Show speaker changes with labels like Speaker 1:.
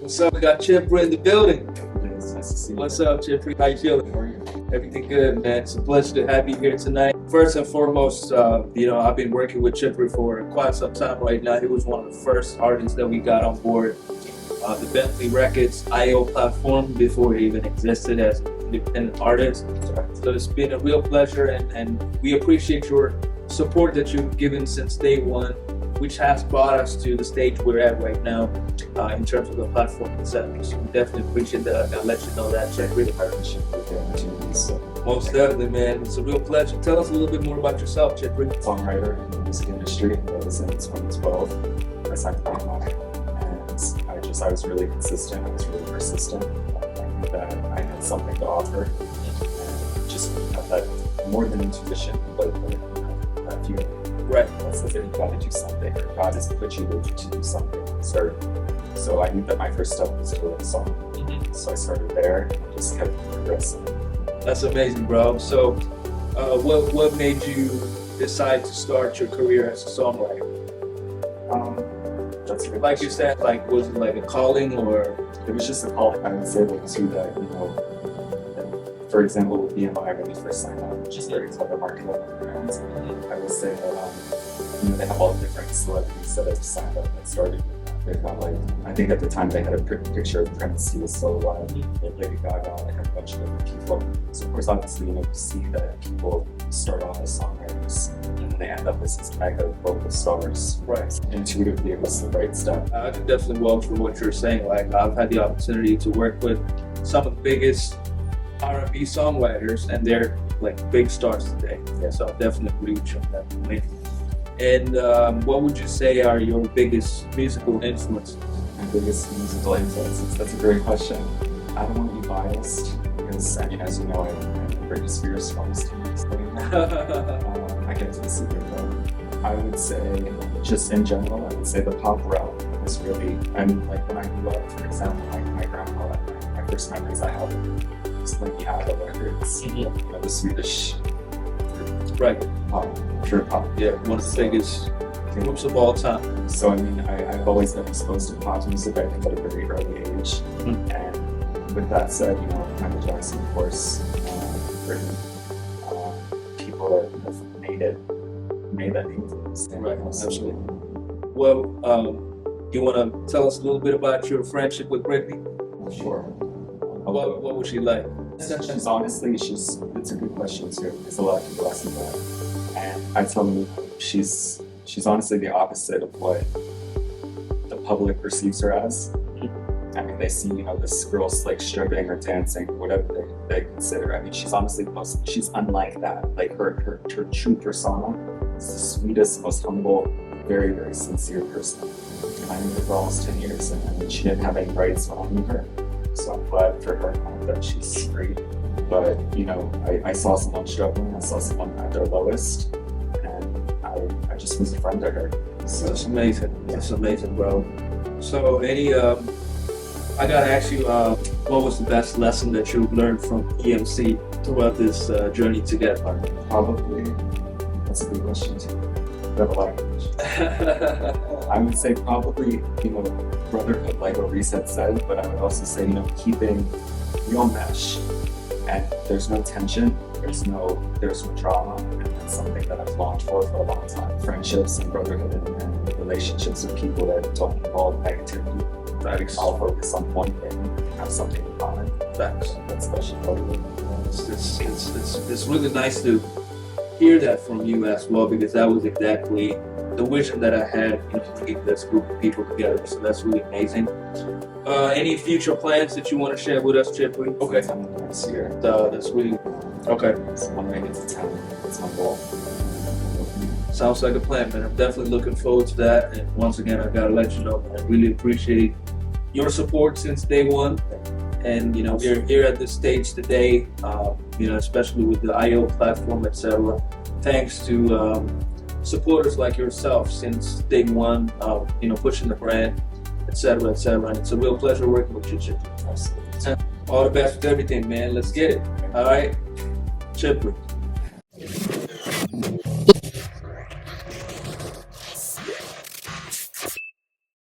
Speaker 1: What's up? We got Cipri in the building.
Speaker 2: It's nice to see you.
Speaker 1: What's up, Cipri? How you feeling?
Speaker 2: How are you?
Speaker 1: Everything good, man. It's a pleasure to have you here tonight. First and foremost, I've been working with Cipri for quite some time right now. He was one of the first artists that we got on board the Bentley Records IO platform before it even existed as an independent artist. So it's been a real pleasure, and we appreciate your support that you've given since day one, which has brought us to the stage we're at right now in terms of the platform itself. So we definitely appreciate that. I'll let you know that, Check. Really partnership with the opportunities. Most definitely, man. It's a real pleasure. Tell us a little bit more about yourself, Cipri.
Speaker 2: Songwriter in the music industry. That was in 2012. I signed to Millionaires, and I was really consistent. I was really persistent. I knew that I had something to offer, and just have that more than intuition, but that feeling.
Speaker 1: Right.
Speaker 2: That says that you got to do something, or God has put you to do something. So I knew that my first step was to write a song. Mm-hmm. So I started there and just kept progressing.
Speaker 1: That's amazing, bro. So what made you decide to start your career as a songwriter?
Speaker 2: That's really
Speaker 1: like you said, was it like a calling, or
Speaker 2: it was just a calling? I would say to that, for example, with BMI when we first signed on, which is very clever marketing brands, I would say that they have all the different celebrities that have signed up and started. They've got I think at the time they had a picture of Prince. He was so alive. Lady Gaga, a bunch of different people. So of course, obviously, you see that people start off as songwriters and then they end up as these mega vocal stars.
Speaker 1: Right.
Speaker 2: Intuitively, it was the right step.
Speaker 1: I can definitely vouch for what you're saying. I've had the opportunity to work with some of the biggest R&B songwriters, and they're big stars today. Yeah. So I definitely agree with you on that point. And what would you say are your biggest musical influences?
Speaker 2: My biggest musical influences? That's a great question. I don't want to be biased because, as you know, I'm Britney Spears songs to me. I get to the secret though. I would say, just in general, I would say the pop realm was really, when I grew up, for example, my grandpa, my first memories I have was the ABBA records, the Swedish
Speaker 1: right.
Speaker 2: Pure pop.
Speaker 1: Yeah, one of the biggest groups of all time.
Speaker 2: So I've always been exposed to pop music, I think, at a very early age. Mm-hmm. And with that said, Michael Jackson, of course, Britain, people that have made that influence.
Speaker 1: Right, absolutely. Well, you want to tell us a little bit about your friendship with Britney?
Speaker 2: Sure.
Speaker 1: What was she like?
Speaker 2: It's a good question too, because a lot of people ask me that. And I tell them she's honestly the opposite of what the public perceives her as. They see, this girl stripping or dancing, whatever they consider. She's unlike that. Her true persona is the sweetest, most humble, very, very sincere person. And I knew her for almost 10 years, and she didn't have any rights when I knew her. So I'm glad for her that she's free. But, I saw someone struggling, I saw someone at their lowest, and I just was a friend to her. So,
Speaker 1: that's amazing. Yeah. That's amazing, bro. So I gotta ask you, what was the best lesson that you learned from EMC throughout this journey together?
Speaker 2: Probably, that's a good question too. We have a lot of questions. I would say probably, brotherhood, like what Reset said, but I would also say, keeping real mesh, and there's no tension, there's no drama, and that's something that I've longed for a long time. Friendships and brotherhood and relationships with people that don't involve negativity. That all focus on one thing and have something in common. That's special.
Speaker 1: It's really nice to hear that from you as well, because that was exactly the vision that I had, to keep this group of people together. So that's really amazing. Any future plans that you want to share with us, Cipri?
Speaker 2: Okay. Next year.
Speaker 1: That's really okay.
Speaker 2: So I'm going to get to town. That's my goal.
Speaker 1: Sounds like a plan, man. I'm definitely looking forward to that. And once again, I gotta let you know, I really appreciate your support since day one. And we're here at this stage today, especially with the IO platform, etc. Thanks to supporters like yourself since day one, pushing the brand, etc., etc. And it's a real pleasure working with you, Cipri.
Speaker 2: Absolutely.
Speaker 1: All the best with everything, man. Let's get it. All right, Cipri.